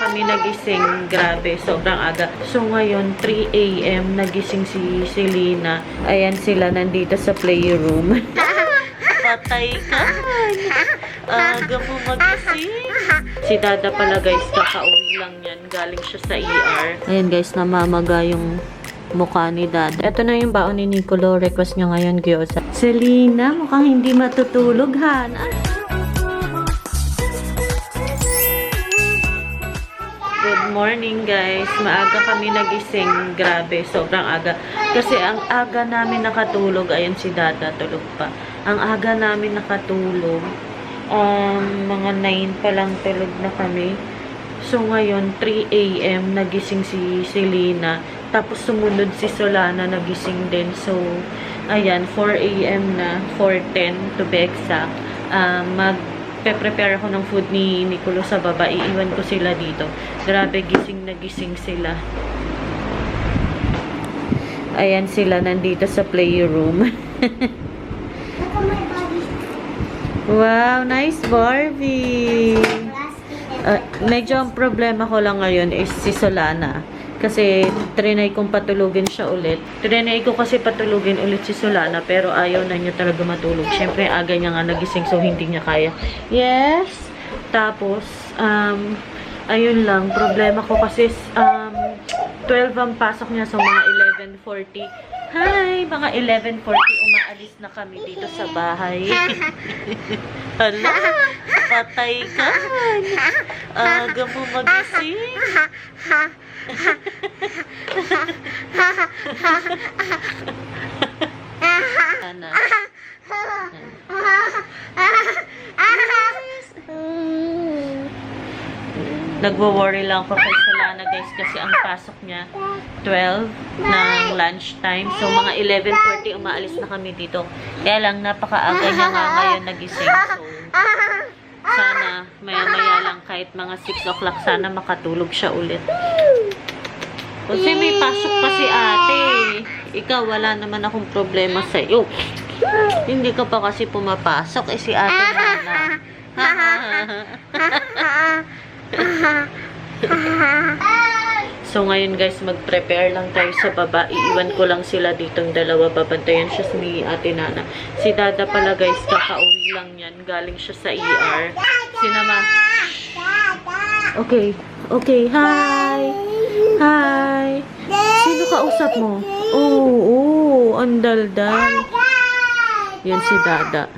kami nagising. Grabe, sobrang aga. So ngayon, 3 AM, nagising si Selena. Ayan sila, nandito sa playroom. Patay ka. Aga mo magising. Si Dada pala guys, kakauwi lang yan. Galing siya sa ER. Ayan guys, namamaga yung mukha ni Dada. Ito na yung baon ni Nicolo. Request niya ngayon, gyoza. Selena, mukhang hindi matutulog, han. Good morning guys. Maaga kami nagising. Grabe, sobrang aga. Kasi ang aga namin nakatulog. Ayan si Dada, tulog pa. Ang aga namin nakatulog. Mga 9 pa lang tulog na kami. So ngayon, 3 AM, nagising si Selena. Tapos sumunod si Solana, nagising din. So, ayan, 4 AM na, 4:10 to be exact. Prepare ako ng food ni Nicolo sa baba. Iiwan ko sila dito. Grabe, gising na gising sila. Ayan sila, nandito sa playroom. Wow, nice Barbie! Medyo ang problema ko lang ngayon is si Solana. Kasi trinay kong patulugin siya ulit. Trinay ko kasi patulugin ulit si Solana, pero ayaw na niya talaga matulog. Siyempre, aga niya nga nagising, so hindi niya kaya. Yes! Tapos, ayun lang, problema ko kasi 12 ang pasok niya, so mga 11:40. Hi! Mga 11:40, umaalis na kami dito sa bahay. Hala! Patay ka! Aga mo magising. Ana. Nagwo-worry lang ako kay Solana guys kasi ang pasok niya 12 ng lunchtime. So mga 11:40 umaalis na kami dito. Kaya lang napakaaga niya nga ngayon nagising. So sana maya-maya lang kahit mga 6 o'clock sana makatulog siya ulit. Kasi may pasok pa si ate. Ikaw wala naman akong problema sa iyo. Hindi ka pa kasi pumapasok si ate na. So ngayon guys, mag-prepare lang tayo sa baba. Iiwan ko lang sila ditong dalawa. Babantayan siya ni ate Nana. Si Dada pala guys, kakauwi lang yan. Galing siya sa ER. Sinama. Okay. Okay, hi. Hi. Sino kausap mo? Oo, ang daldal. Yan si Dada.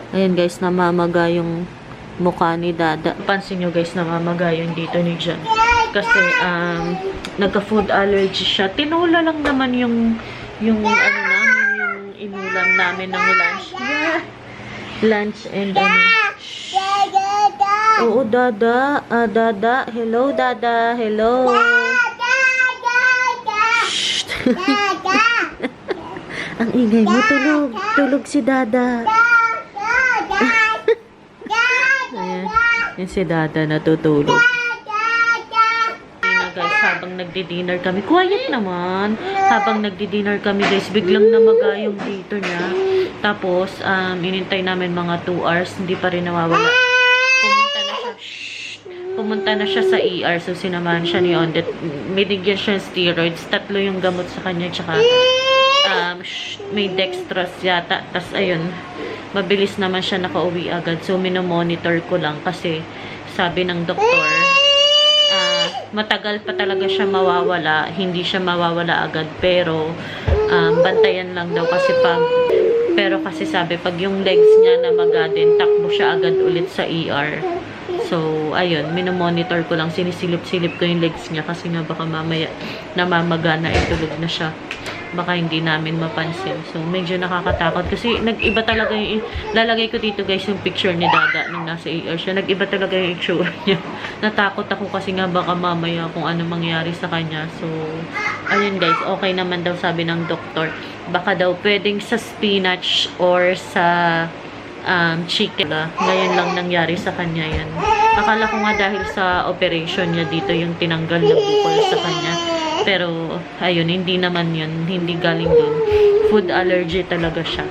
Ayan guys, namamaga yung mukha ni Dada. Pansin nyo guys, namamaga yung dito ni Jan. Kasi, nagka-food allergy siya. Tinula lang naman yung ano namin, yung inulam namin ng lunch. Yeah. Lunch and Oo, Dada. Dada. Hello, Dada. Hello. Ang ingay mo, tulog. Tulog si Dada. Ayan. Yan si Dada natutulog. Guys, habang nagdi-dinner kami, quiet naman. Habang nagdi-dinner kami guys, biglang namaga yung dito niya. Tapos, inintay namin mga 2 hours, hindi pa rin nawawala. Pumunta na siya sa ER, so sinamahan siya ni Ondet. Binigyan siya ng steroids, 3 yung gamot sa kanya, tsaka may dextrose yata. Tapos ayun, mabilis naman siya nakauwi agad. So, minomonitor ko lang kasi sabi ng doktor, matagal pa talaga siya mawawala. Hindi siya mawawala agad. Pero, bantayan lang daw kasi pero kasi sabi, pag yung legs niya namaga din, takbo siya agad ulit sa ER. So, ayun, minomonitor ko lang. Sinisilip-silip ko yung legs niya kasi nga baka mamaya namamaga na itulog na siya. Baka hindi namin mapansin. So, medyo nakakatakot. Kasi nag-iba talaga yung... Lalagay ko dito guys yung picture ni Dada nung nasa ER siya. Nag-iba talaga yung itsura niya. Natakot ako kasi nga baka mamaya kung ano mangyari sa kanya. So, ayun guys. Okay naman daw sabi ng doktor. Baka daw pwedeng sa spinach or sa chicken. Ngayon lang nangyari sa kanya yan. Akala ko nga dahil sa operation niya dito yung tinanggal na bukol sa kanya. Pero, ayun, hindi naman yun. Hindi galing dun. Food allergy talaga siya.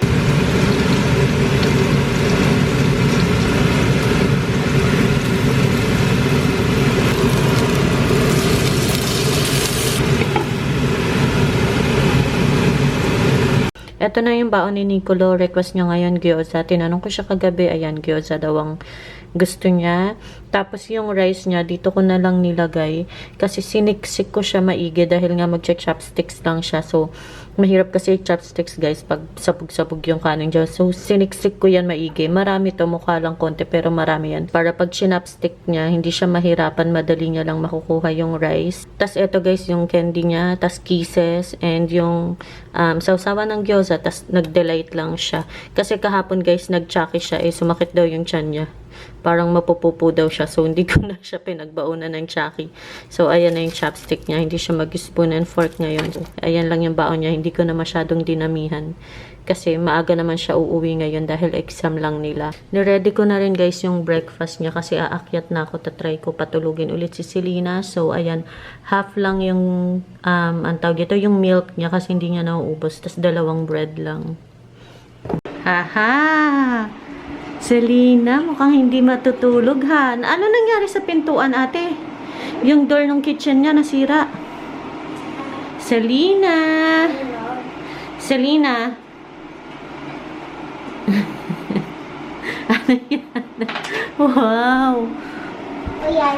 Ito na yung baon ni Nicolo. Request niya ngayon gyoza. Tinanong ko siya kagabi. Ayan, gyoza daw ang gusto niya. Tapos yung rice niya, dito ko na lang nilagay. Kasi siniksik ko siya maigi dahil nga magcha-chopsticks lang siya. So, mahirap kasi chopsticks guys pag sabog-sabog yung kanin dyan. So, siniksik ko yan maigi. Marami to, mukha lang konti pero marami yan. Para pag chinopstick niya, hindi siya mahirapan. Madali niya lang makukuha yung rice. Tapos ito guys, yung candy niya. Tapos kisses and yung sausawan ng gyoza. Tapos nag-delight lang siya. Kasi kahapon guys, nag-chucky siya. Sumakit daw yung tiyan niya. Parang mapupupo daw siya. So, hindi ko na siya pinagbaunan ng chucky. So, ayan na yung chopstick niya. Hindi siya mag-spoon and fork ngayon. So, ayan lang yung baon niya. Hindi ko na masyadong dinamihan. Kasi maaga naman siya uuwi ngayon dahil exam lang nila. Niready ko na rin guys yung breakfast niya kasi aakyat na ako. Tatry ko patulugin ulit si Selena. So, ayan. Half lang yung, ang tawag ito, yung milk niya kasi hindi niya nauubos. Tapos 2 bread lang. Haha! Selena, mukhang hindi matutulog ha. Ano nangyari sa pintuan ate? Yung door ng kitchen niya nasira. Selena! Selena! Ano yan? Wow!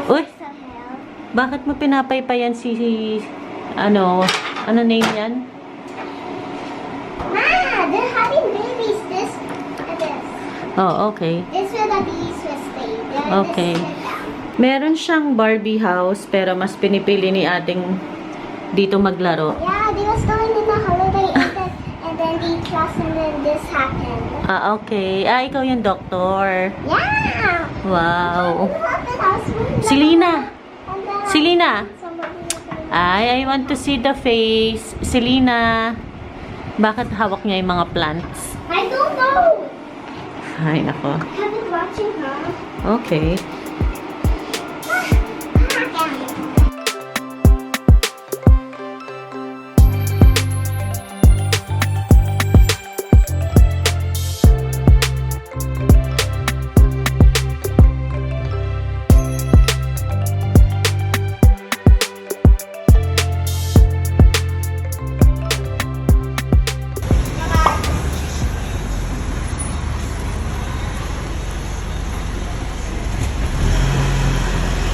Uy! Bakit mo pinapaypayan si ano name yan? Ma, they're having babies. This and this. Oh, okay. This will the bees will stay. Okay. Meron siyang Barbie house pero mas pinipili ni ating dito maglaro. Yeah, they was going in the holiday and then the class and then this happened. Ah, okay. Ah, ikaw yung doktor. Yeah. Wow. Selena. Selena! Selena! I want to see the face. Selena! Bakit hawak niya yung mga plants? I don't know. Ay, nako. Have been watching her. Okay.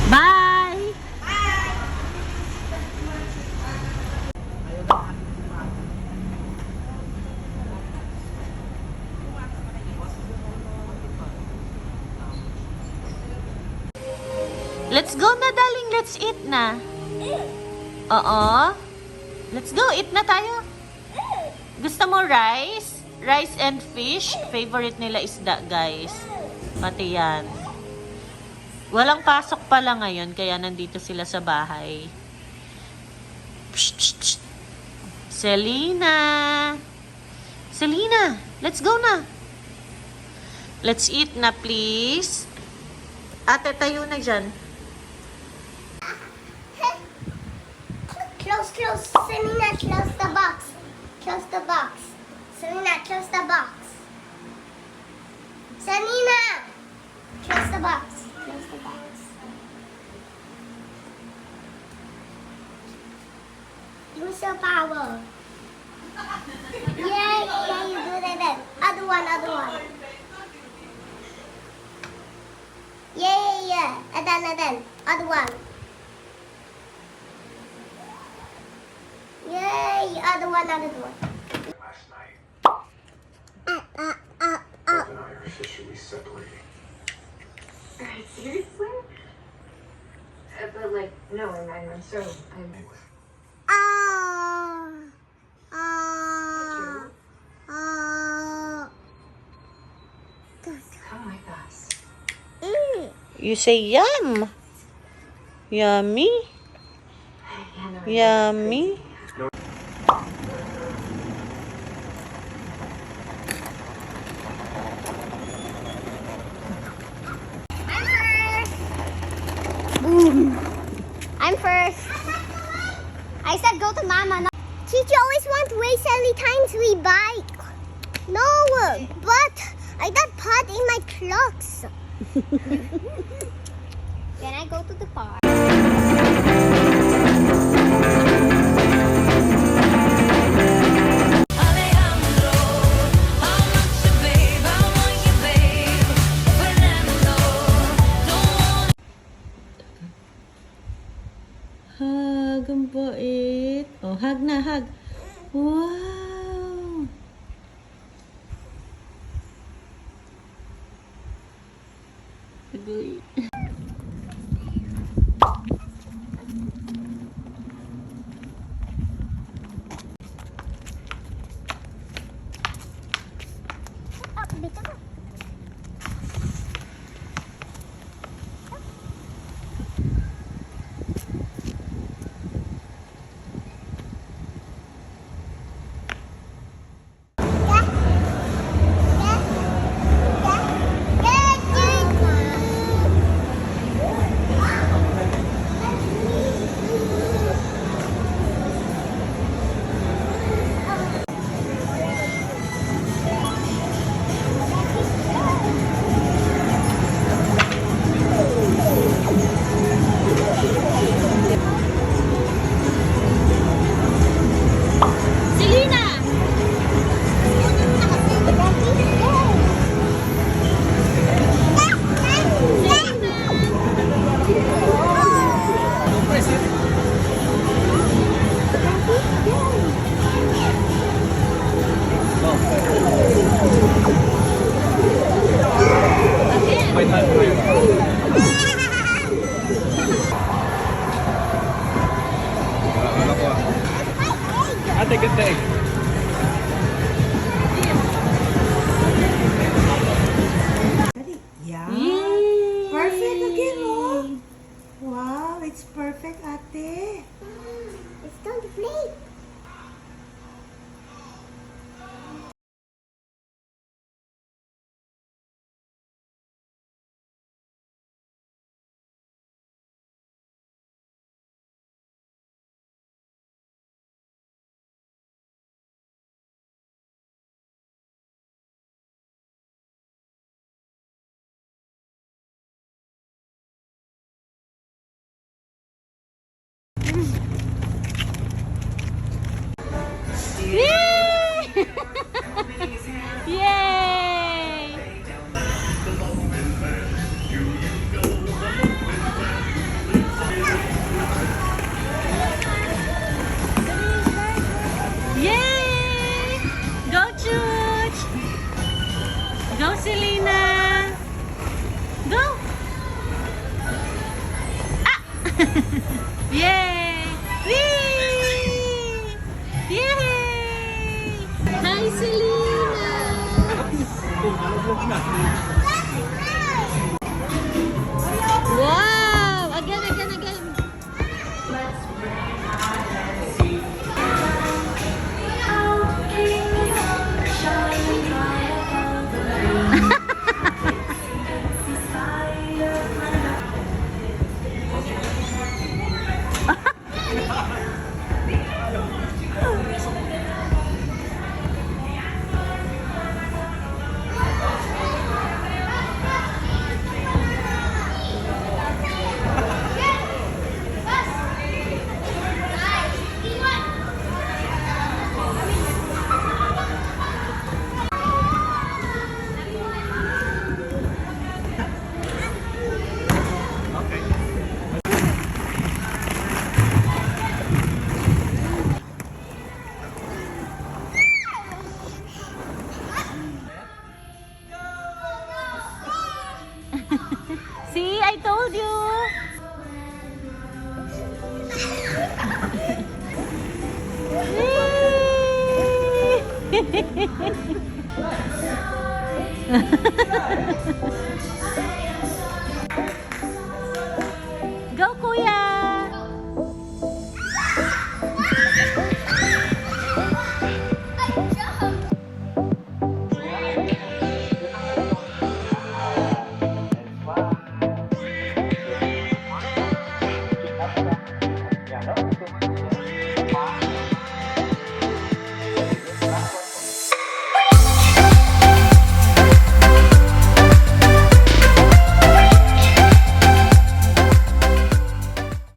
Bye! Let's go na, darling. Let's eat na. Oo. Let's go. Eat na tayo. Gusto mo rice? Rice and fish? Favorite nila isda, guys. Pati yan. Walang pasok pala ngayon, kaya nandito sila sa bahay. Psst, psst, psst. Selena! Selena! Let's go na! Let's eat na, please. Ate, tayo na dyan. Close. Selena, close the box. Close the box. Selena, close the box. Selena! Close the box. Close the box. Use your power. Yeah, you do that then. Other one. Yeah. And then. Other one. Yay, other one. Last night, Bob and I are officially separating. Seriously? But like, no, I'm so, I'm... Come like us. You say yum. Yummy. Yeah, no, Yummy. I'm first. I said go to mama. No. Chichi always wants to race every time we bike. No, but I got pot in my clocks. Can I go to the park? Oh, hug na, hug. Wow! Agoy. Up, dito ka. Ate, good day. Yeah. Yay! Perfect again, oh. Wow, it's perfect, ate. It's time to play. Yay! Yay! Go, Chooch! Go, Selena! Go! Ah! Yay! Whee! Yay! Hi, Selena! Wow! Again, again, again! See, I told you.